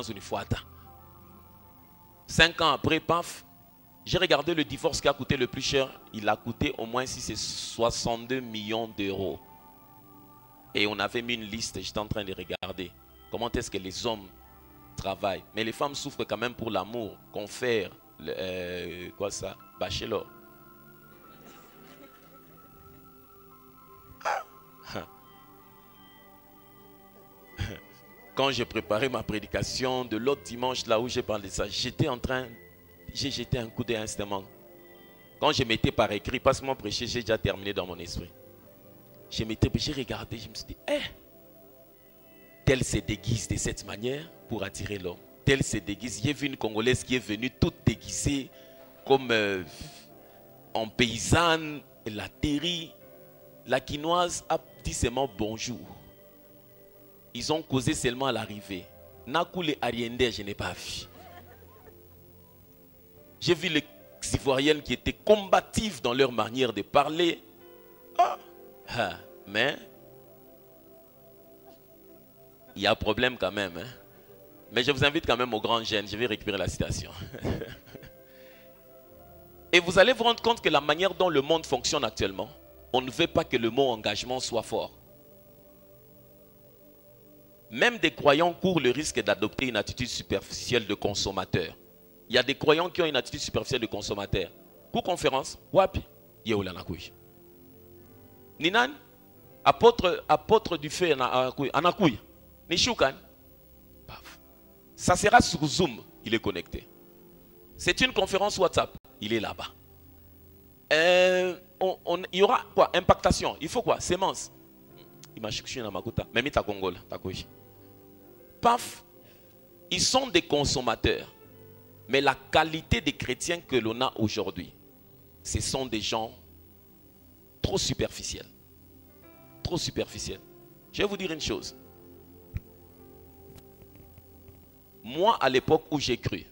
une fois. 5 ans après, paf, j'ai regardé le divorce qui a coûté le plus cher. Il a coûté au moins, si c'est 62 millions d'euros. Et on avait mis une liste, j'étais en train de regarder. Comment est-ce que les hommes travaillent. Mais les femmes souffrent quand même pour l'amour. Confère, quoi ça, bachelor. Quand j'ai préparé ma prédication de l'autre dimanche, là où j'ai parlé de ça, j'étais en train, j'ai jeté un coup d'œil instamment. Quand je m'étais par écrit, pas seulement prêché, j'ai déjà terminé dans mon esprit. J'ai regardé, je me suis dit, tel se déguise de cette manière pour attirer l'homme. Tel se déguise. J'ai vu une Congolaise qui est venue toute déguisée comme en paysanne, la terry. La quinoise a dit seulement bonjour. Ils ont causé seulement à l'arrivée. Nakoule Ariende, je n'ai pas vu. J'ai vu les Ivoiriennes qui étaient combatives dans leur manière de parler. Mais il y a un problème quand même. Hein? Mais je vous invite quand même au grand gène. Je vais récupérer la citation. Et vous allez vous rendre compte que la manière dont le monde fonctionne actuellement, on ne veut pas que le mot engagement soit fort. Même des croyants courent le risque d'adopter une attitude superficielle de consommateur. Il y a des croyants qui ont une attitude superficielle de consommateur. Pour conférence, wapi, yeolanakouy. Ninan, apôtre du feu anakouy. Nishukan. Ça sera sur Zoom, il est connecté. C'est une conférence WhatsApp, il est là-bas. Il y aura quoi? Impactation. Il faut quoi? Sémence. Paf. Ils sont des consommateurs. Mais la qualité des chrétiens que l'on a aujourd'hui, ce sont des gens trop superficiels. Trop superficiels. Je vais vous dire une chose. Moi, à l'époque où j'ai cru,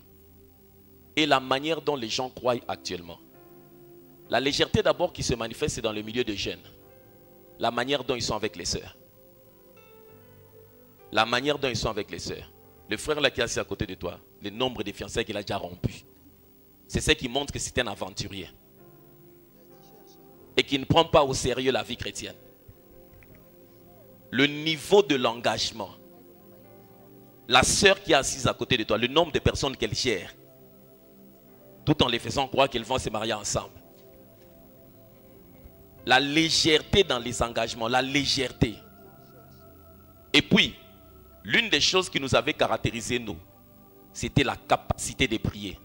et la manière dont les gens croient actuellement, la légèreté d'abord qui se manifeste, c'est dans le milieu de jeunes. La manière dont ils sont avec les sœurs. La manière dont ils sont avec les sœurs. Le frère là qui est assis à côté de toi, le nombre de fiançailles qu'il a déjà rompu. C'est ce qui montre que c'est un aventurier. Et qui ne prend pas au sérieux la vie chrétienne. Le niveau de l'engagement. La sœur qui est assise à côté de toi, le nombre de personnes qu'elle gère. Tout en les faisant croire qu'ils vont se marier ensemble. La légèreté dans les engagements, la légèreté. Et puis, l'une des choses qui nous avait caractérisé nous, c'était la capacité de prier.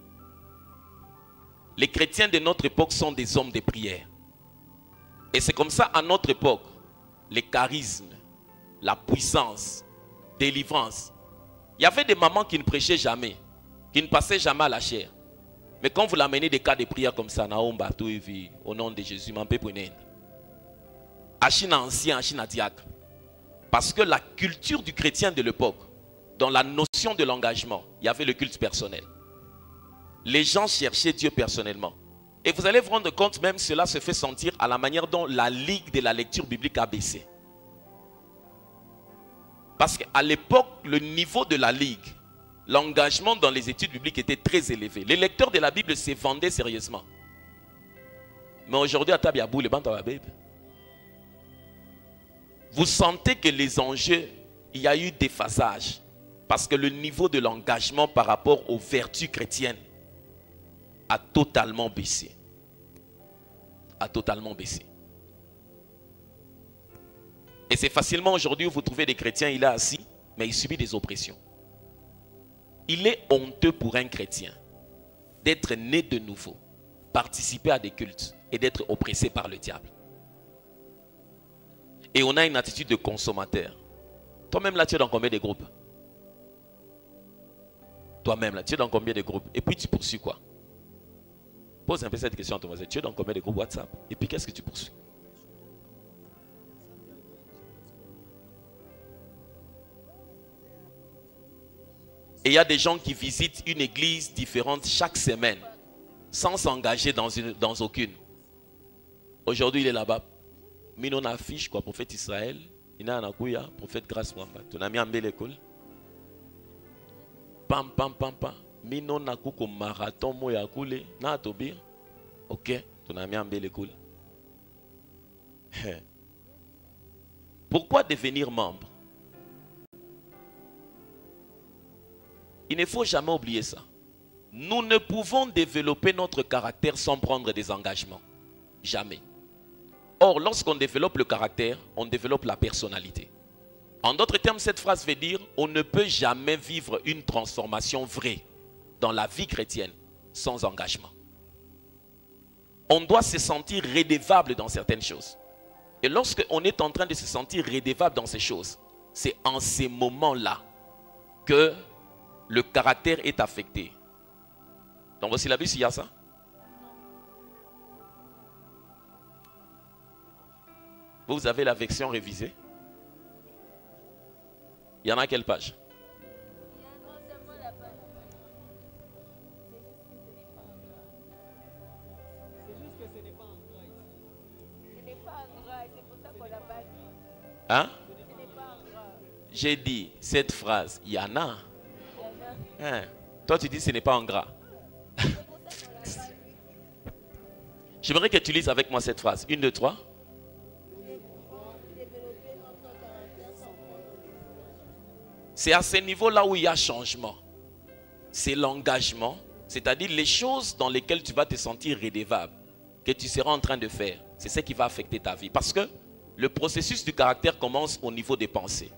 Les chrétiens de notre époque sont des hommes de prière. Et c'est comme ça, à notre époque, les charismes, la puissance, délivrance. Il y avait des mamans qui ne prêchaient jamais, qui ne passaient jamais à la chair. Mais quand vous l'amenez des cas de prière comme ça, au nom de Jésus, Achina ancien, Achina diacre. Parce que la culture du chrétien de l'époque, dans la notion de l'engagement, il y avait le culte personnel. Les gens cherchaient Dieu personnellement. Et vous allez vous rendre compte, même cela se fait sentir à la manière dont la ligue de la lecture biblique a baissé. Parce qu'à l'époque, le niveau de la ligue, l'engagement dans les études bibliques était très élevé. Les lecteurs de la Bible se vendaient sérieusement. Mais aujourd'hui, à Tabiabou, les bandes à la Bible. Vous sentez que les enjeux, il y a eu des phasages. Parce que le niveau de l'engagement par rapport aux vertus chrétiennes a totalement baissé. A totalement baissé. Et c'est facilement aujourd'hui où vous trouvez des chrétiens, il est assis, mais il subit des oppressions. Il est honteux pour un chrétien d'être né de nouveau, participer à des cultes et d'être oppressé par le diable. Et on a une attitude de consommateur. Toi-même là, tu es dans combien de groupes? Toi-même là, tu es dans combien de groupes? Et puis tu poursuis quoi? Pose un peu cette question à ton voisin. Tu es dans combien de groupes WhatsApp? Et puis qu'est-ce que tu poursuis? Et il y a des gens qui visitent une église différente chaque semaine, sans s'engager dans aucune. Aujourd'hui, il est là-bas. Mais on affiche quoi, prophète Israël, il y a un prophète Grâce Mwamba. Tu as mis en belle école. Pam, pam, pam, pam. Mino nakuko marathon moya kule. Na tobi. Ok. Tunamiambe le cool. Pourquoi devenir membre? Il ne faut jamais oublier ça. Nous ne pouvons développer notre caractère sans prendre des engagements. Jamais. Or, lorsqu'on développe le caractère, on développe la personnalité. En d'autres termes, cette phrase veut dire on ne peut jamais vivre une transformation vraie dans la vie chrétienne sans engagement. On doit se sentir redevable dans certaines choses. Et lorsqu'on est en train de se sentir redevable dans ces choses, c'est en ces moments-là que le caractère est affecté. Dans vos syllabus, il y a ça? Vous avez la version révisée? Il y en a quelle page? Hein? J'ai dit cette phrase, il y en a. Hein? Toi tu dis ce n'est pas en gras. J'aimerais que tu lises avec moi cette phrase. 1, 2, 3. C'est à ce niveau-là où il y a changement. C'est l'engagement, c'est-à-dire les choses dans lesquelles tu vas te sentir redevable, que tu seras en train de faire. C'est ce qui va affecter ta vie. Parce que le processus du caractère commence au niveau des pensées.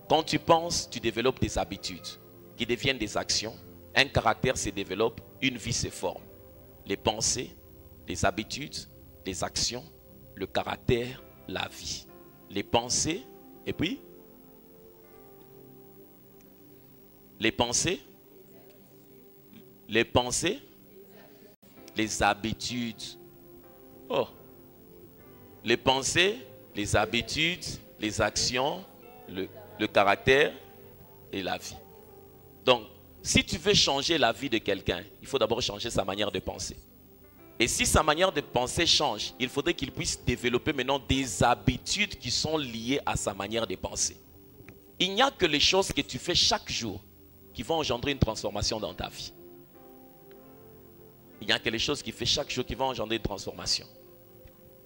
Quand tu penses, tu développes des habitudes qui deviennent des actions. Un caractère se développe, une vie se forme. Les pensées, les habitudes, les actions, le caractère, la vie. Les pensées, et puis les pensées, les habitudes. Oh, les pensées, les habitudes, les actions, le caractère et la vie. Donc, si tu veux changer la vie de quelqu'un, il faut d'abord changer sa manière de penser. Et si sa manière de penser change, il faudrait qu'il puisse développer maintenant des habitudes qui sont liées à sa manière de penser. Il n'y a que les choses que tu fais chaque jour qui vont engendrer une transformation dans ta vie. Il n'y a que les choses qu'il fait chaque jour qui vont engendrer une transformation.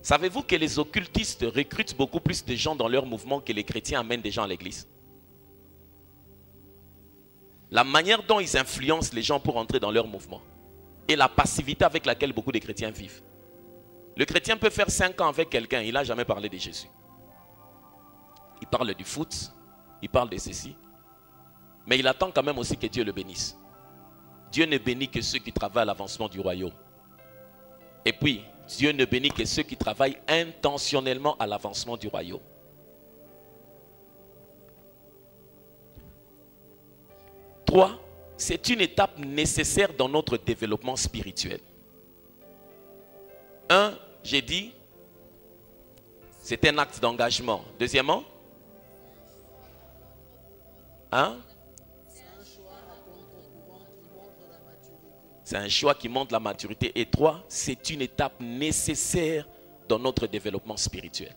Savez-vous que les occultistes recrutent beaucoup plus de gens dans leur mouvement que les chrétiens amènent des gens à l'église? La manière dont ils influencent les gens pour entrer dans leur mouvement et la passivité avec laquelle beaucoup de chrétiens vivent. Le chrétien peut faire 5 ans avec quelqu'un, il n'a jamais parlé de Jésus. Il parle du foot, il parle de ceci, mais il attend quand même aussi que Dieu le bénisse. Dieu ne bénit que ceux qui travaillent à l'avancement du royaume. Et puis, Dieu ne bénit que ceux qui travaillent intentionnellement à l'avancement du royaume. Trois, c'est une étape nécessaire dans notre développement spirituel. 1, j'ai dit, c'est un acte d'engagement. Deuxièmement, c'est un choix qui montre la maturité. Et 3, c'est une étape nécessaire dans notre développement spirituel.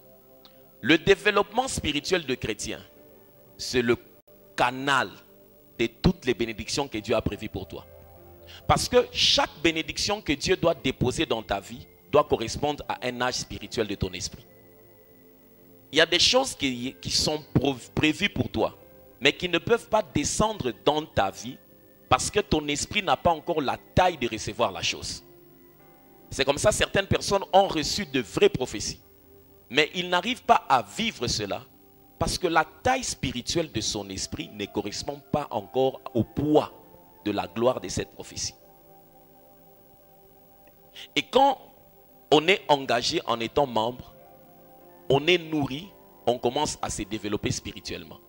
Le développement spirituel de chrétien, c'est le canal de toutes les bénédictions que Dieu a prévues pour toi. Parce que chaque bénédiction que Dieu doit déposer dans ta vie doit correspondre à un âge spirituel de ton esprit. Il y a des choses qui sont prévues pour toi, mais qui ne peuvent pas descendre dans ta vie parce que ton esprit n'a pas encore la taille de recevoir la chose. C'est comme ça, certaines personnes ont reçu de vraies prophéties, mais ils n'arrivent pas à vivre cela parce que la taille spirituelle de son esprit ne correspond pas encore au poids de la gloire de cette prophétie. Et quand on est engagé en étant membre, on est nourri, on commence à se développer spirituellement.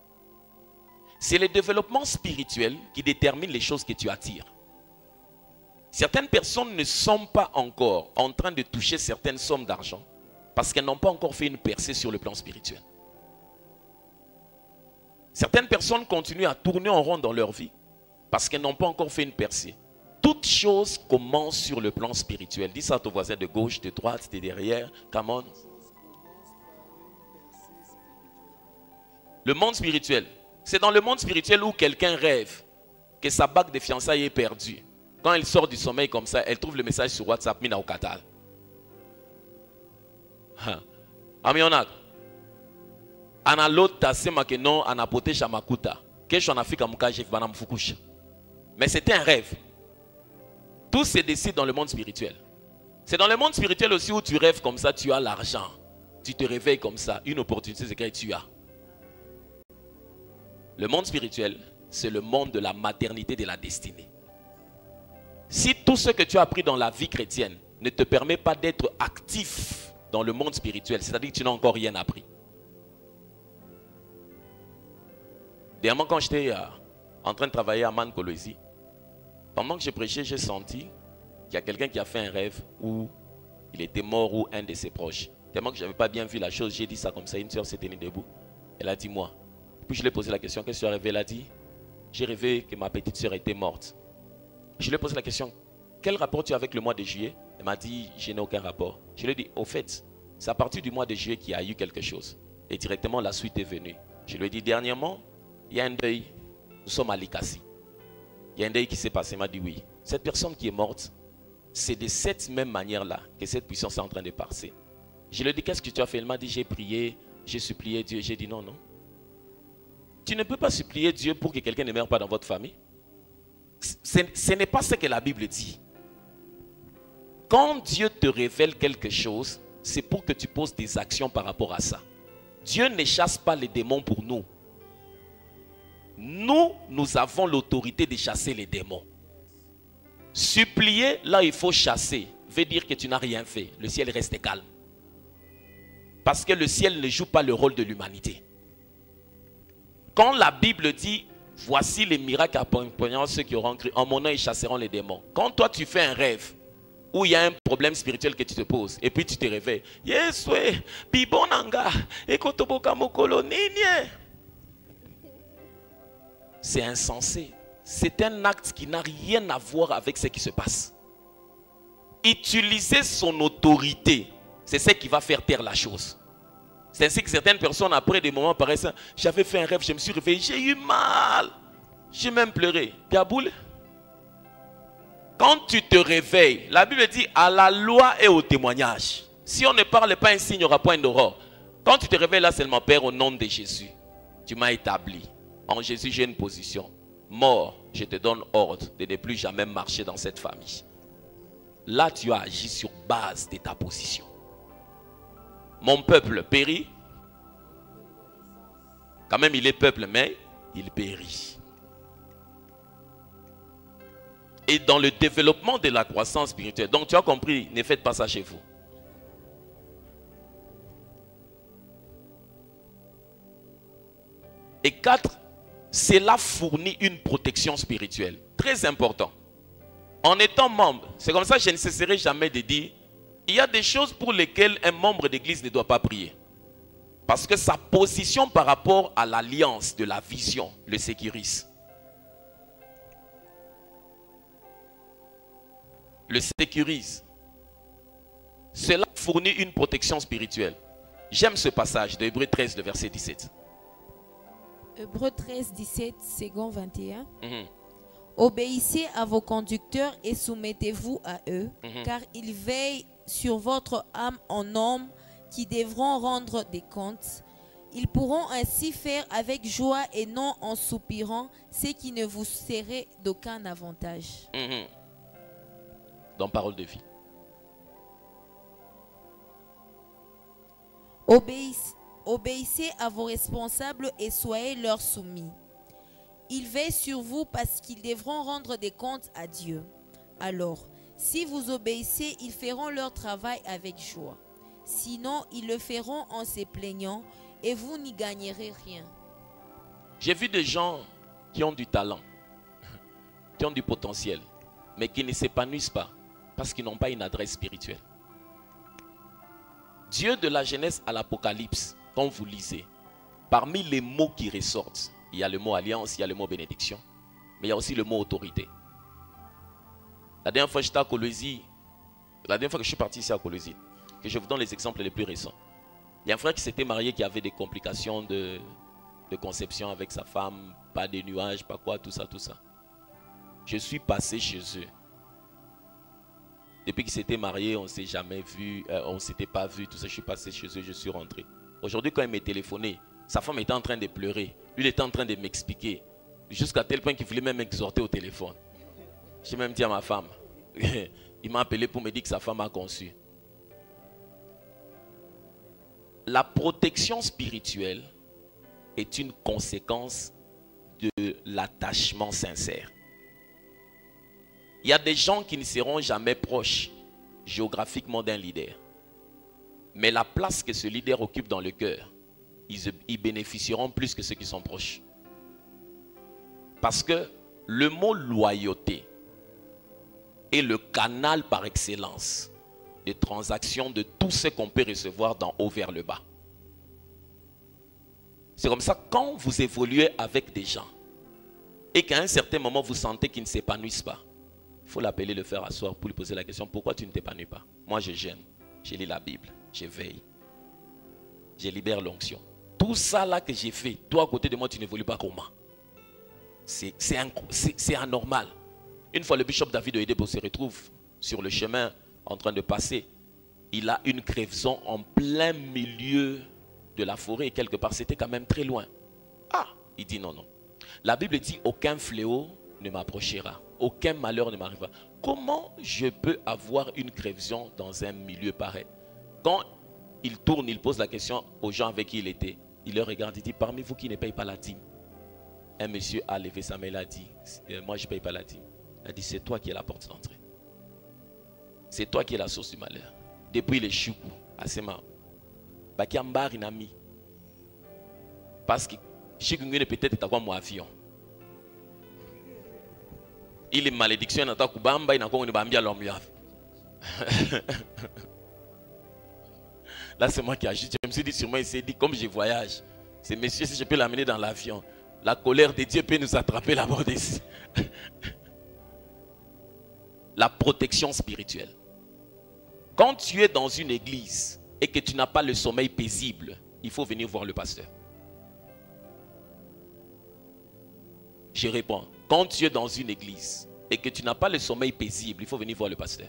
C'est le développement spirituel qui détermine les choses que tu attires. Certaines personnes ne sont pas encore en train de toucher certaines sommes d'argent parce qu'elles n'ont pas encore fait une percée sur le plan spirituel. Certaines personnes continuent à tourner en rond dans leur vie parce qu'elles n'ont pas encore fait une percée. Toute chose commence sur le plan spirituel. Dis ça à ton voisin de gauche, de droite, de derrière. Come on. Le monde spirituel. C'est dans le monde spirituel où quelqu'un rêve que sa bague de fiançailles est perdue. Quand elle sort du sommeil comme ça, elle trouve le message sur WhatsApp, mina au katal. Amionak. Ana lota sema que non, ana pote chamakuta. Kesho anafika mukaje bana mfukusha. Mais c'était un rêve. Tout se décide dans le monde spirituel. C'est dans le monde spirituel aussi où tu rêves comme ça, tu as l'argent. Tu te réveilles comme ça, une opportunité c'est que tu as. Le monde spirituel, c'est le monde de la maternité de la destinée. Si tout ce que tu as appris dans la vie chrétienne ne te permet pas d'être actif dans le monde spirituel, c'est-à-dire que tu n'as encore rien appris. Dernièrement, quand j'étais en train de travailler à Mankolosi, pendant que je prêchais, j'ai senti qu'il y a quelqu'un qui a fait un rêve où il était mort ou un de ses proches. Tellement que je n'avais pas bien vu la chose, j'ai dit ça comme ça, une soeur s'est tenue debout. Elle a dit moi. Puis je lui ai posé la question, qu'est-ce que tu as rêvé? Elle a dit, j'ai rêvé que ma petite soeur était morte. Je lui ai posé la question, quel rapport tu as avec le mois de juillet? Elle m'a dit, je n'ai aucun rapport. Je lui ai dit, au fait, c'est à partir du mois de juillet qu'il y a eu quelque chose. Et directement la suite est venue. Je lui ai dit, dernièrement, il y a un deuil, nous sommes à Likasi. Il y a un deuil qui s'est passé, il m'a dit oui. Cette personne qui est morte, c'est de cette même manière-là que cette puissance est en train de passer. Je lui ai dit, qu'est-ce que tu as fait? Elle m'a dit, j'ai prié, j'ai supplié Dieu. J'ai dit, non, non. Tu ne peux pas supplier Dieu pour que quelqu'un ne meure pas dans votre famille. Ce n'est pas ce que la Bible dit. Quand Dieu te révèle quelque chose, c'est pour que tu poses des actions par rapport à ça. Dieu ne chasse pas les démons pour nous. Nous avons l'autorité de chasser les démons. Supplier, là il faut chasser, veut dire que tu n'as rien fait. Le ciel reste calme. Parce que le ciel ne joue pas le rôle de l'humanité. Quand la Bible dit, voici les miracles accompagnant ceux qui auront cru, en mon nom ils chasseront les démons. Quand toi tu fais un rêve, où il y a un problème spirituel que tu te poses, et puis tu te réveilles, yes, ouais, bibonanga, ekotoboka mokolo nini. C'est insensé. C'est un acte qui n'a rien à voir avec ce qui se passe. Utiliser son autorité, c'est ce qui va faire taire la chose. C'est ainsi que certaines personnes, après des moments pareils, j'avais fait un rêve, je me suis réveillé, j'ai eu mal. J'ai même pleuré. Piaboule. Quand tu te réveilles, la Bible dit à la loi et au témoignage. Si on ne parle pas ainsi, il n'y aura point d'aurore. Quand tu te réveilles là seulement, Père, au nom de Jésus, tu m'as établi. En Jésus, j'ai une position. Mort, je te donne ordre de ne plus jamais marcher dans cette famille. Là, tu as agi sur base de ta position. Mon peuple périt. Quand même, il est peuple, mais il périt. Et dans le développement de la croissance spirituelle, donc tu as compris, ne faites pas ça chez vous. Et 4, cela fournit une protection spirituelle. Très important. En étant membre, c'est comme ça que je ne cesserai jamais de dire, il y a des choses pour lesquelles un membre d'église ne doit pas prier. Parce que sa position par rapport à l'alliance de la vision le sécurise. Le sécurise. Cela fournit une protection spirituelle. J'aime ce passage de Hébreux 13, le verset 17. Hébreux 13, 17, second 21. Obéissez à vos conducteurs et soumettez-vous à eux, car ils veillent sur votre âme en hommes qui devront rendre des comptes. Ils pourront ainsi faire avec joie et non en soupirant, ce qui ne vous serait d'aucun avantage. Dans Parole de vie. Obéissez à vos responsables et soyez leur soumis. Ils veillent sur vous parce qu'ils devront rendre des comptes à Dieu. Alors, si vous obéissez, ils feront leur travail avec joie. Sinon, ils le feront en se plaignant et vous n'y gagnerez rien. J'ai vu des gens qui ont du talent, qui ont du potentiel, mais qui ne s'épanouissent pas parce qu'ils n'ont pas une adresse spirituelle. Dieu de la Genèse à l'Apocalypse, quand vous lisez, parmi les mots qui ressortent, il y a le mot alliance, il y a le mot bénédiction, mais il y a aussi le mot autorité. La dernière fois que j'étais à Colosie, la dernière fois que je suis parti ici à Colosie, que je vous donne les exemples les plus récents. Il y a un frère qui s'était marié qui avait des complications de conception avec sa femme, pas de nuages, pas quoi, tout ça, tout ça. Je suis passé chez eux. Depuis qu'ils s'étaient mariés, on ne s'est jamais vu, on ne s'était pas vu, tout ça. Je suis passé chez eux, je suis rentré. Aujourd'hui, quand il m'a téléphoné, sa femme était en train de pleurer. Lui, il était en train de m'expliquer. Jusqu'à tel point qu'il voulait même m'exhorter au téléphone. J'ai même dit à ma femme. Il m'a appelé pour me dire que sa femme a conçu. La protection spirituelle est une conséquence de l'attachement sincère. Il y a des gens qui ne seront jamais proches géographiquement d'un leader. Mais la place que ce leader occupe dans le cœur, ils bénéficieront plus que ceux qui sont proches. Parce que le mot loyauté est le canal par excellence de transaction de tout ce qu'on peut recevoir d'en haut vers le bas. C'est comme ça, quand vous évoluez avec des gens et qu'à un certain moment vous sentez qu'ils ne s'épanouissent pas, il faut l'appeler, le faire asseoir pour lui poser la question: pourquoi tu ne t'épanouis pas? Moi je jeûne, je lis la Bible, je veille, je libère l'onction. Tout ça là que j'ai fait, toi à côté de moi tu n'évolues pas comme moi. C'est anormal. Une fois le bishop David Oyedepo se retrouve sur le chemin en train de passer, il a une crevaison en plein milieu de la forêt et quelque part c'était quand même très loin. Ah, il dit non, non. La Bible dit aucun fléau ne m'approchera, aucun malheur ne m'arrivera. Comment je peux avoir une crevaison dans un milieu pareil? Quand il tourne, il pose la question aux gens avec qui il était. Il leur regarde, il dit: parmi vous qui ne payez pas la dîme. Un monsieur a levé sa main, il a dit: moi je ne paye pas la dîme. Il a dit: c'est toi qui es la porte d'entrée. C'est toi qui es la source du malheur. Depuis les choukou, à ses mains, Bakiambar inami. Parce que Chikungue peut-être est à quoi mon avion. Il est malédiction à ta kubamba, il n'a pas une bambie à l'homme. Là, c'est moi qui agis. Je me suis dit, sûrement, il s'est dit, comme je voyage, c'est monsieur, si je peux l'amener dans l'avion, la colère de Dieu peut nous attraper là-bas d'ici. La protection spirituelle. Quand tu es dans une église et que tu n'as pas le sommeil paisible, il faut venir voir le pasteur. Je réponds, quand tu es dans une église et que tu n'as pas le sommeil paisible, il faut venir voir le pasteur.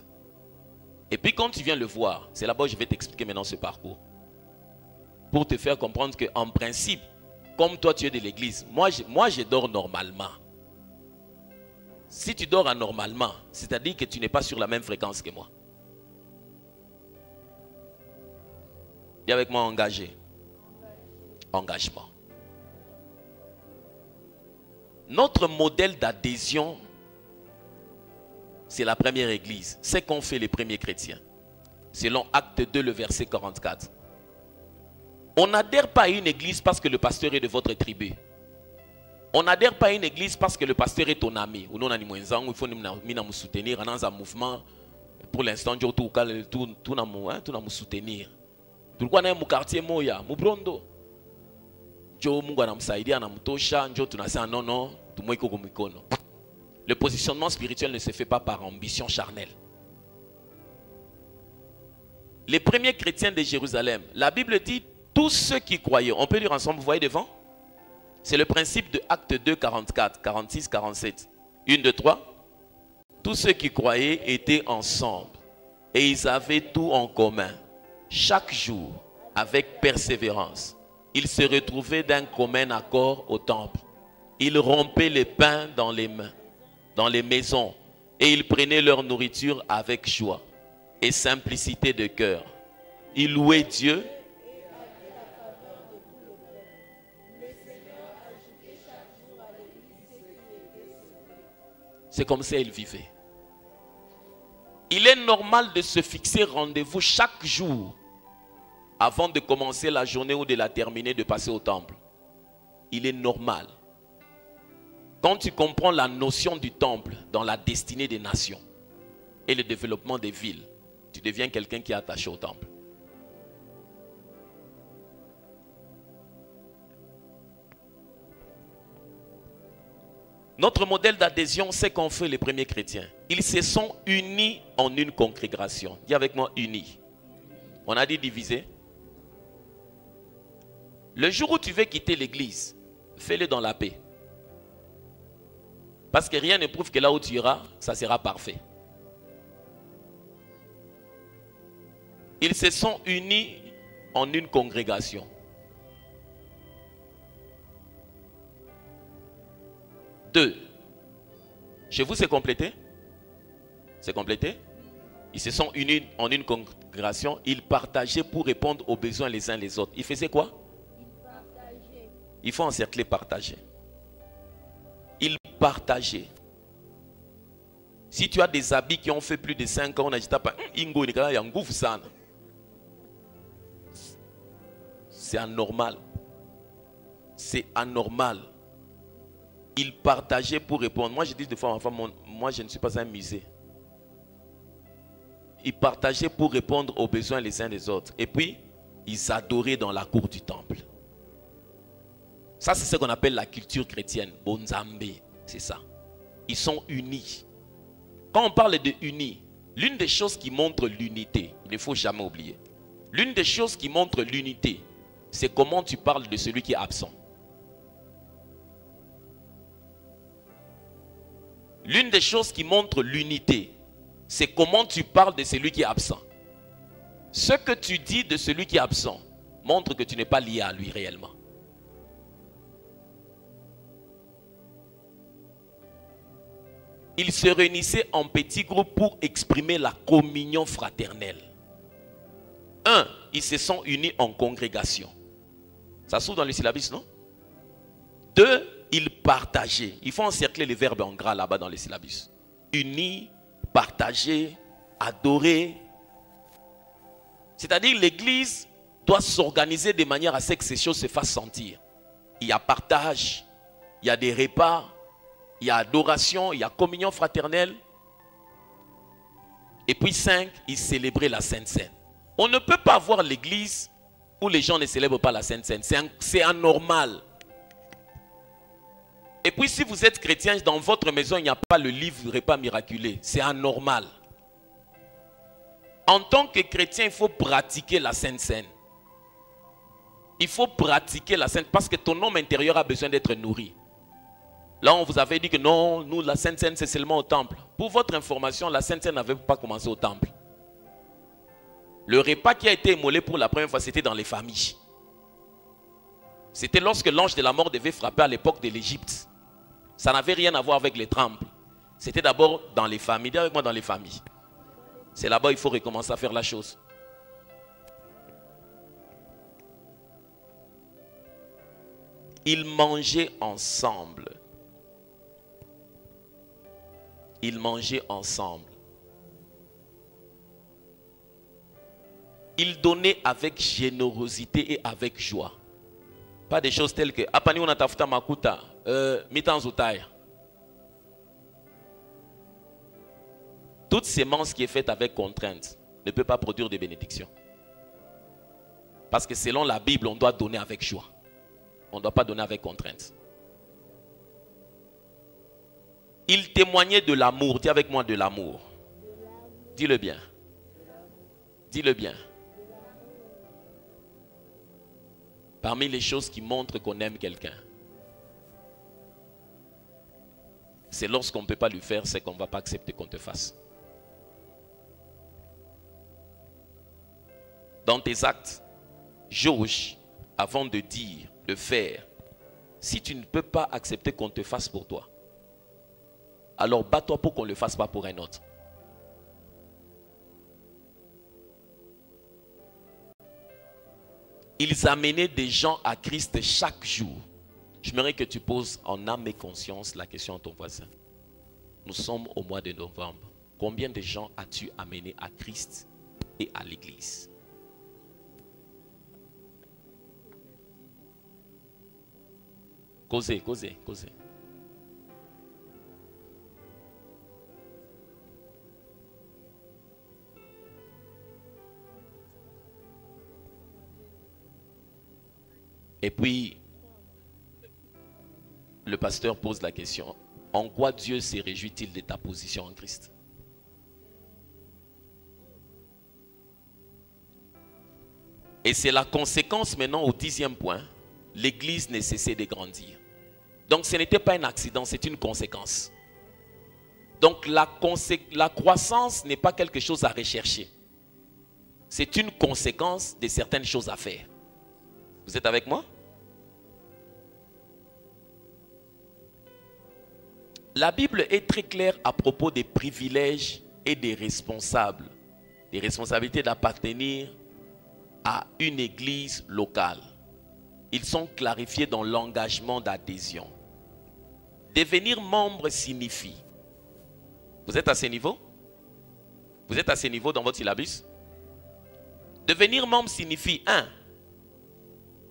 Et puis quand tu viens le voir, c'est là-bas que je vais t'expliquer maintenant ce parcours. Pour te faire comprendre qu'en principe, comme toi tu es de l'église, moi je dors normalement. Si tu dors anormalement, c'est-à-dire que tu n'es pas sur la même fréquence que moi. Dis avec moi: engagé. Engagement. Notre modèle d'adhésion, c'est la première église. C'est qu'ont fait les premiers chrétiens. Selon Acte 2, le verset 44. On n'adhère pas à une église parce que le pasteur est de votre tribu. On n'adhère pas à une église parce que le pasteur est ton ami. Ou non, il faut nous soutenir dans un mouvement. Pour l'instant, tout nous soutenir. Tout le monde quartier moya, mubrondo. Jo mungu anamsaidia anamtosha, njo tunasema non non, tumweko kumikono. Le positionnement spirituel ne se fait pas par ambition charnelle. Les premiers chrétiens de Jérusalem, la Bible dit tous ceux qui croyaient. On peut lire ensemble, vous voyez devant? C'est le principe de Acte 2, 44, 46, 47. 1, 2, 3. Tous ceux qui croyaient étaient ensemble et ils avaient tout en commun. Chaque jour, avec persévérance, ils se retrouvaient d'un commun accord au temple. Ils rompaient les pains dans les mains, dans les maisons, et ils prenaient leur nourriture avec joie et simplicité de cœur. Ils louaient Dieu. C'est comme ça qu'ils vivaient. Il est normal de se fixer rendez-vous chaque jour avant de commencer la journée ou de la terminer, de passer au temple. Il est normal. Quand tu comprends la notion du temple dans la destinée des nations et le développement des villes, tu deviens quelqu'un qui est attaché au temple. Notre modèle d'adhésion, c'est qu'ont fait les premiers chrétiens. Ils se sont unis en une congrégation. Dis avec moi, unis. On a dit divisé. Le jour où tu veux quitter l'église, fais-le dans la paix. Parce que rien ne prouve que là où tu iras, ça sera parfait. Ils se sont unis en une congrégation. Deux. Chez vous, c'est complété? C'est complété? Ils se sont unis en une congrégation. Ils partageaient pour répondre aux besoins les uns les autres. Ils faisaient quoi? Il faut encercler, partager. Ils partageaient. Si tu as des habits qui ont fait plus de 5 ans, on a dit pas Ingo, c'est anormal. C'est anormal. Ils partageaient pour répondre. Moi, je dis des fois, enfin, moi, je ne suis pas un musée. Ils partageaient pour répondre aux besoins les uns des autres. Et puis, ils adoraient dans la cour du temple. Ça, c'est ce qu'on appelle la culture chrétienne. Bonzambe, c'est ça. Ils sont unis. Quand on parle de unis, l'une des choses qui montre l'unité, il ne faut jamais oublier. L'une des choses qui montre l'unité, c'est comment tu parles de celui qui est absent. L'une des choses qui montre l'unité, c'est comment tu parles de celui qui est absent. Ce que tu dis de celui qui est absent montre que tu n'es pas lié à lui réellement. Ils se réunissaient en petits groupes pour exprimer la communion fraternelle. Un, ils se sont unis en congrégation. Ça s'ouvre dans le syllabus, non? Deux, ils partageaient. Il faut encercler les verbes en gras là-bas dans le syllabus. Unis, partager, adorer. C'est-à-dire l'église doit s'organiser de manière à ce que ces choses se fassent sentir. Il y a partage, il y a des repas, il y a adoration, il y a communion fraternelle. Et puis 5, ils célébraient la Sainte Seine. On ne peut pas avoir l'église où les gens ne célèbrent pas la Sainte Seine. C'est anormal. Et puis si vous êtes chrétien, dans votre maison, il n'y a pas le livre repas miraculé. C'est anormal. En tant que chrétien, il faut pratiquer la Sainte Seine. Il faut pratiquer la Sainte parce que ton homme intérieur a besoin d'être nourri. Là, on vous avait dit que non, nous, la Sainte Seine, c'est seulement au temple. Pour votre information, la Sainte Seine n'avait pas commencé au temple. Le repas qui a été immolé pour la première fois, c'était dans les familles. C'était lorsque l'ange de la mort devait frapper à l'époque de l'Égypte. Ça n'avait rien à voir avec les temples. C'était d'abord dans les familles. Dis avec moi, dans les familles. C'est là-bas qu'il faut recommencer à faire la chose. Ils mangeaient ensemble. Ils mangeaient ensemble. Ils donnaient avec générosité et avec joie. Pas des choses telles que apani on a tafuta makuta, mitanzutaya. Toute sémence qui est faite avec contrainte ne peut pas produire de bénédiction. Parce que selon la Bible, on doit donner avec joie. On ne doit pas donner avec contrainte. Il témoignait de l'amour. Dis avec moi de l'amour. Dis-le bien. Dis-le bien. Parmi les choses qui montrent qu'on aime quelqu'un, c'est lorsqu'on ne peut pas lui faire, c'est qu'on ne va pas accepter qu'on te fasse. Dans tes actes, jauge avant de dire, de faire. Si tu ne peux pas accepter qu'on te fasse pour toi, alors bats-toi pour qu'on ne le fasse pas pour un autre. Ils amenaient des gens à Christ chaque jour. J'aimerais que tu poses en âme et conscience la question à ton voisin. Nous sommes au mois de novembre. Combien de gens as-tu amené à Christ et à l'église? Causez. Et puis, le pasteur pose la question, en quoi Dieu se réjouit-il de ta position en Christ? Et c'est la conséquence maintenant au 10e point, l'église ne cessait de grandir. Donc ce n'était pas un accident, c'est une conséquence. Donc la croissance n'est pas quelque chose à rechercher. C'est une conséquence de certaines choses à faire. Vous êtes avec moi? La Bible est très claire à propos des privilèges et des responsables. Des responsabilités d'appartenir à une église locale. Ils sont clarifiés dans l'engagement d'adhésion. Devenir membre signifie. Vous êtes à ce niveau? Vous êtes à ce niveau dans votre syllabus? Devenir membre signifie, 1,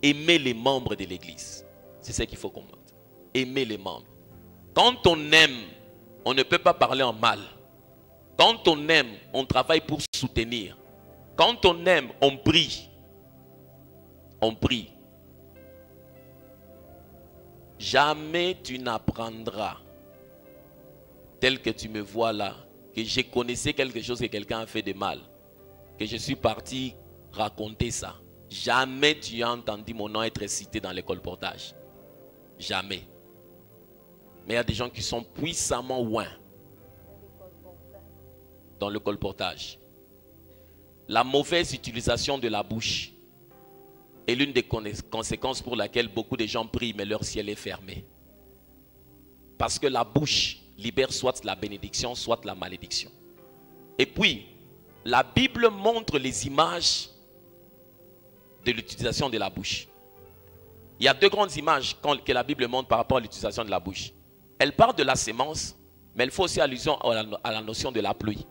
aimer les membres de l'église. C'est ce qu'il faut qu'on monte. Aimer les membres. Quand on aime, on ne peut pas parler en mal. Quand on aime, on travaille pour soutenir. Quand on aime, on prie. On prie. Jamais tu n'apprendras, tel que tu me vois là, que j'ai connaissé quelque chose que quelqu'un a fait de mal, que je suis parti raconter ça. Jamais tu as entendu mon nom être cité dans le colportage. Jamais. Mais il y a des gens qui sont puissamment loin dans le colportage. La mauvaise utilisation de la bouche est l'une des conséquences pour laquelle beaucoup de gens prient, mais leur ciel est fermé. Parce que la bouche libère soit la bénédiction, soit la malédiction. Et puis, la Bible montre les images de l'utilisation de la bouche. Il y a 2 grandes images que la Bible montre par rapport à l'utilisation de la bouche. Elle parle de la sémence, mais elle fait aussi allusion à la notion de la pluie.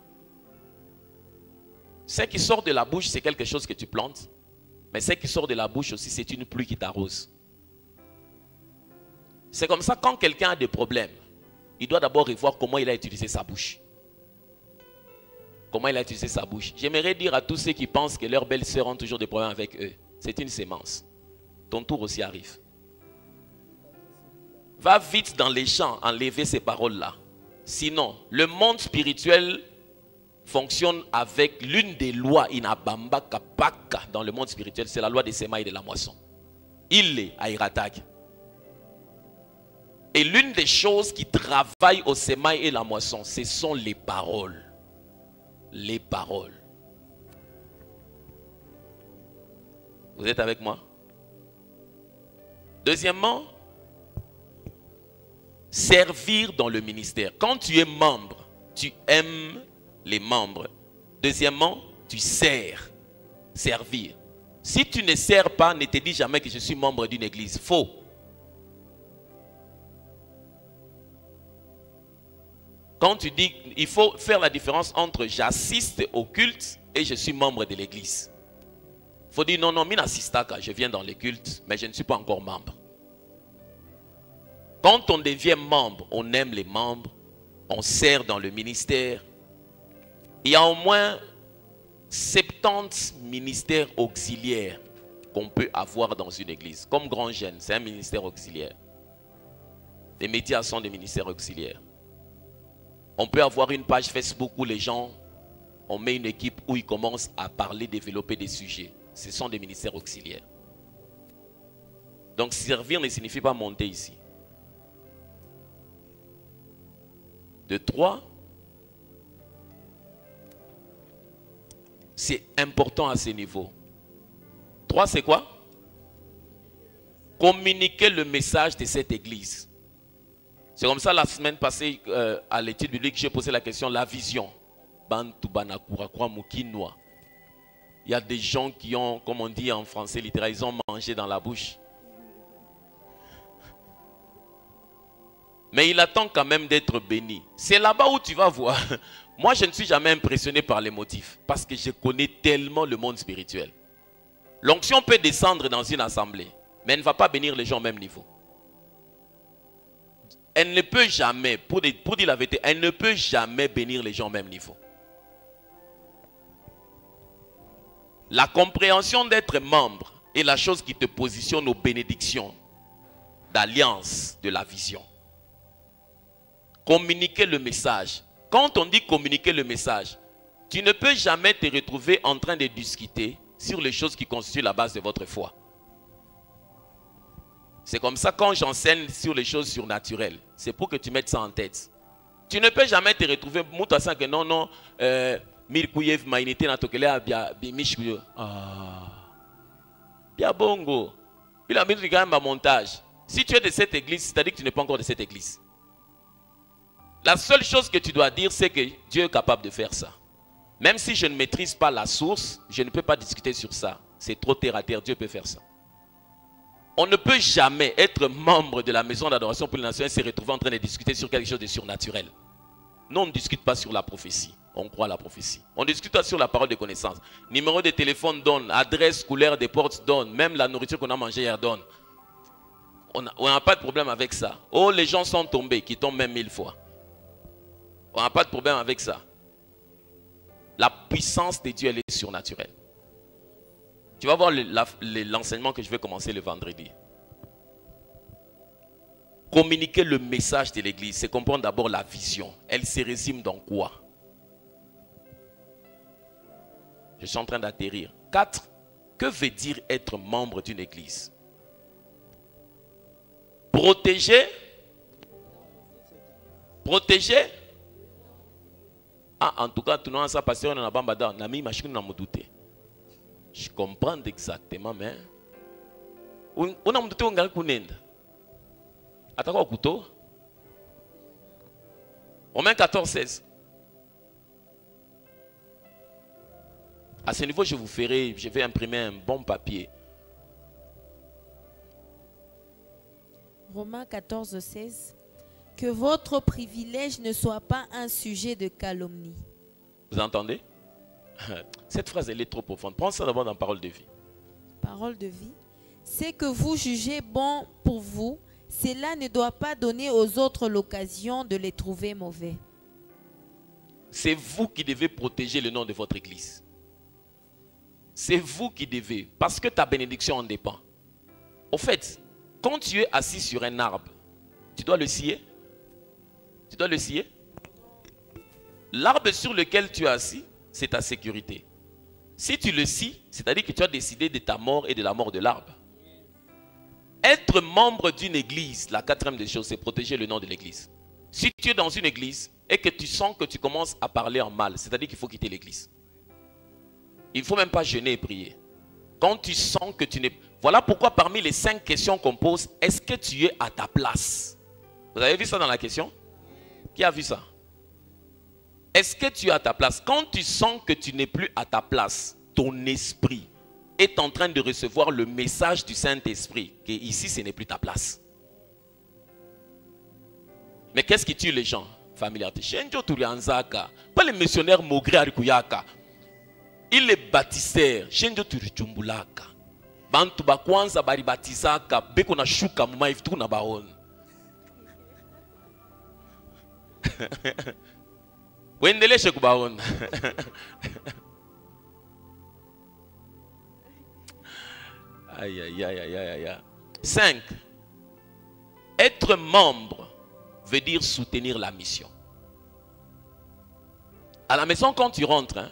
Ce qui sort de la bouche, c'est quelque chose que tu plantes. Mais ce qui sort de la bouche aussi, c'est une pluie qui t'arrose. C'est comme ça, quand quelqu'un a des problèmes, il doit d'abord revoir comment il a utilisé sa bouche. Comment il a utilisé sa bouche. J'aimerais dire à tous ceux qui pensent que leurs belles-sœurs ont toujours des problèmes avec eux. C'est une sémence. Ton tour aussi arrive. Va vite dans les champs enlever ces paroles-là. Sinon, le monde spirituel fonctionne avec l'une des lois inabamba kapaka dans le monde spirituel. C'est la loi des semailles et de la moisson. Il est aïratag. Et l'une des choses qui travaillent aux semailles et la moisson, ce sont les paroles. Les paroles. Vous êtes avec moi? Deuxièmement, servir dans le ministère. Quand tu es membre, tu aimes les membres. Deuxièmement, tu sers. Servir. Si tu ne sers pas, ne te dis jamais que je suis membre d'une église. Faux. Quand tu dis, il faut faire la différence entre j'assiste au culte et je suis membre de l'église. Il faut dire non, non, je viens dans le culte, mais je ne suis pas encore membre. Quand on devient membre, on aime les membres, on sert dans le ministère. Il y a au moins 70 ministères auxiliaires qu'on peut avoir dans une église. Comme Grand Jeune, c'est un ministère auxiliaire. Les médias sont des ministères auxiliaires. On peut avoir une page Facebook où les gens, on met une équipe où ils commencent à parler, développer des sujets. Ce sont des ministères auxiliaires. Donc servir ne signifie pas monter ici. De 3, c'est important à ce niveau. 3, c'est quoi? Communiquer le message de cette église. C'est comme ça la semaine passée à l'étude biblique, j'ai posé la question, la vision. Il y a des gens qui ont, comme on dit en français littéral, ils ont mangé dans la bouche. Mais il attend quand même d'être béni. C'est là-bas où tu vas voir. Moi, je ne suis jamais impressionné par les motifs. Parce que je connais tellement le monde spirituel. L'onction peut descendre dans une assemblée. Mais elle ne va pas bénir les gens au même niveau. Elle ne peut jamais, pour dire la vérité, elle ne peut jamais bénir les gens au même niveau. La compréhension d'être membre est la chose qui te positionne aux bénédictions d'alliance de la vision. Communiquer le message. Quand on dit communiquer le message, tu ne peux jamais te retrouver en train de discuter sur les choses qui constituent la base de votre foi. C'est comme ça quand j'enseigne sur les choses surnaturelles. C'est pour que tu mettes ça en tête. Tu ne peux jamais te retrouver. Que non, non. Mirkouyev, Maïnité, Natokele, Bimishkuyo. Bien bongo. Il a mis quand même un montage. Si tu es de cette église, c'est-à-dire que tu n'es pas encore de cette église. La seule chose que tu dois dire, c'est que Dieu est capable de faire ça. Même si je ne maîtrise pas la source, je ne peux pas discuter sur ça. C'est trop terre à terre, Dieu peut faire ça. On ne peut jamais être membre de la maison d'adoration pour les nations et se retrouver en train de discuter sur quelque chose de surnaturel. Nous, on ne discute pas sur la prophétie. On croit à la prophétie. On discute pas sur la parole de connaissance. Numéro de téléphone donne, adresse, couleur des portes donne, même la nourriture qu'on a mangée hier donne. On n'a pas de problème avec ça. Oh, les gens sont tombés, qui tombent même 1000 fois. On n'a pas de problème avec ça. La puissance de Dieu, elle est surnaturelle. Tu vas voir l'enseignement que je vais commencer le vendredi. Communiquer le message de l'église, c'est comprendre d'abord la vision. Elle se résume dans quoi? Je suis en train d'atterrir. 4. Que veut dire être membre d'une église? Protéger? Protéger? Ah, en tout cas, tout le monde ça passe on a bambada, on a mis machine dans mon doute. Je comprends exactement, mais on a douté on gagne kunenda. Attaque au couteau. Romains 14:16. À ce niveau, je vais imprimer un bon papier. Romains 14:16. Que votre privilège ne soit pas un sujet de calomnie. Vous entendez? Cette phrase, elle est trop profonde. Prends ça d'abord dans Parole de vie. Parole de vie. C'est que vous jugez bon pour vous, cela ne doit pas donner aux autres l'occasion de les trouver mauvais. C'est vous qui devez protéger le nom de votre église. C'est vous qui devez, parce que ta bénédiction en dépend. Au fait, quand tu es assis sur un arbre, tu dois le scier. Tu dois le scier. L'arbre sur lequel tu es assis, c'est ta sécurité. Si tu le scies, c'est-à-dire que tu as décidé de ta mort et de la mort de l'arbre. Être membre d'une église, la quatrième des choses, c'est protéger le nom de l'église. Si tu es dans une église et que tu sens que tu commences à parler en mal, c'est-à-dire qu'il faut quitter l'église. Il ne faut même pas jeûner et prier. Quand tu sens que tu n'es... Voilà pourquoi parmi les 5 questions qu'on pose, est-ce que tu es à ta place? Vous avez vu ça dans la question? Qui a vu ça? Est-ce que tu es à ta place? Quand tu sens que tu n'es plus à ta place, ton esprit est en train de recevoir le message du Saint-Esprit, que ici ce n'est plus ta place. Mais qu'est-ce qui tue les gens? Familiarité. Pas les missionnaires Mogri Arikuyaka. Il est baptisteur. Shenjo Turichumbulaka. Bantu bakwanza bari batizaka. Beko na shuka mumaifu na baon. Wendeleshe kubaon. Aïe, aïe, aïe, aïe, aïe, aïe. 5. Être membre veut dire soutenir la mission. À la maison, quand tu rentres, hein,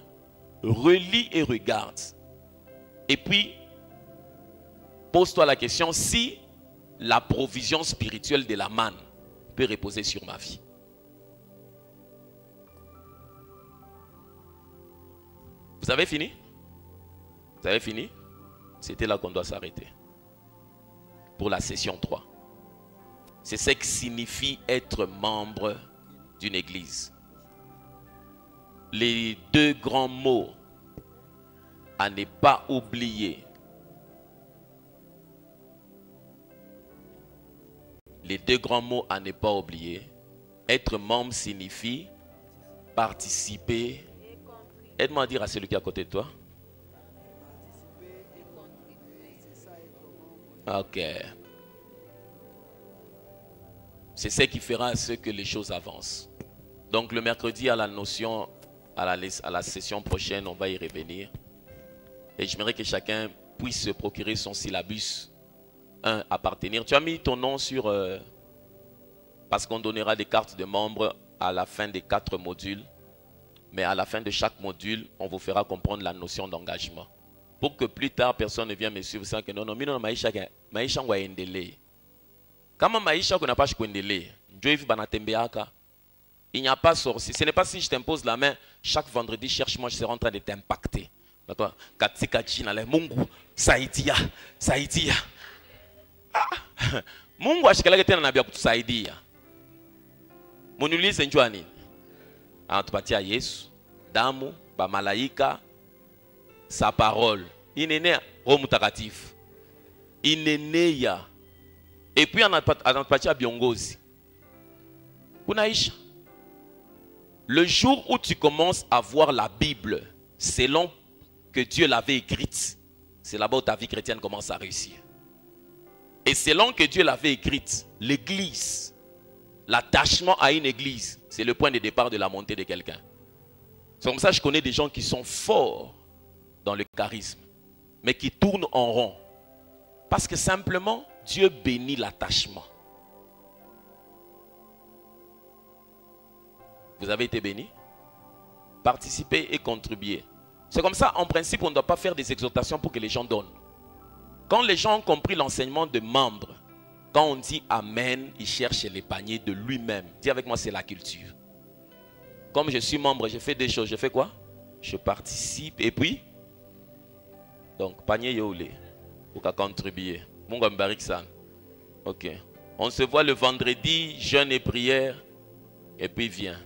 relis et regarde. Et puis, pose-toi la question si la provision spirituelle de la manne peut reposer sur ma vie. Vous avez fini? Vous avez fini? C'était là qu'on doit s'arrêter. Pour la session 3. C'est ce que signifie être membre d'une église. Les 2 grands mots à ne pas oublier. Les 2 grands mots à ne pas oublier. Être membre signifie participer. Aide-moi à dire à celui qui est à côté de toi. Ok. C'est ce qui fera ce que les choses avancent. Donc le mercredi à la notion, à la session prochaine, on va y revenir. Et j'aimerais que chacun puisse se procurer son syllabus 1 appartenir. Tu as mis ton nom sur... parce qu'on donnera des cartes de membres à la fin des 4 modules. Mais à la fin de chaque module, on vous fera comprendre la notion d'engagement. Pour que plus tard, personne ne vienne me suivre sans que non, non, non, maisha ngwa. Kama maisha kuna pashi kuendelea, njoo hivi banatembeaka. Il n'y a pas sorcier. Ce n'est pas si je t'impose la main, chaque vendredi, cherche-moi, je serai en train de t'impacter. Mungu, saidia, saidia. Mungu ashikalaka tena na bia kutusaidia. Munulize njua nini? Anatupatia Yesu, damu, ba malaika, sa parole. Inenea Roho Mtakatifu. Inenea. Et puis anatupatia viongozi. Kunaisha. Le jour où tu commences à voir la Bible selon que Dieu l'avait écrite, c'est là-bas où ta vie chrétienne commence à réussir. Et selon que Dieu l'avait écrite, l'église, l'attachement à une église, c'est le point de départ de la montée de quelqu'un. C'est comme ça que je connais des gens qui sont forts dans le charisme, mais qui tournent en rond. Parce que simplement, Dieu bénit l'attachement. Vous avez été bénis? Participez et contribuez. C'est comme ça, en principe, on ne doit pas faire des exhortations pour que les gens donnent. Quand les gens ont compris l'enseignement de membres, quand on dit Amen, ils cherchent les paniers de lui-même. Dis avec moi, c'est la culture. Comme je suis membre, je fais des choses. Je fais quoi? Je participe et puis, donc, panier youlé, pour qu'à contribuer. Mon gars, m'barik ça. Ok. On se voit le vendredi, jeûne et prière, et puis viens.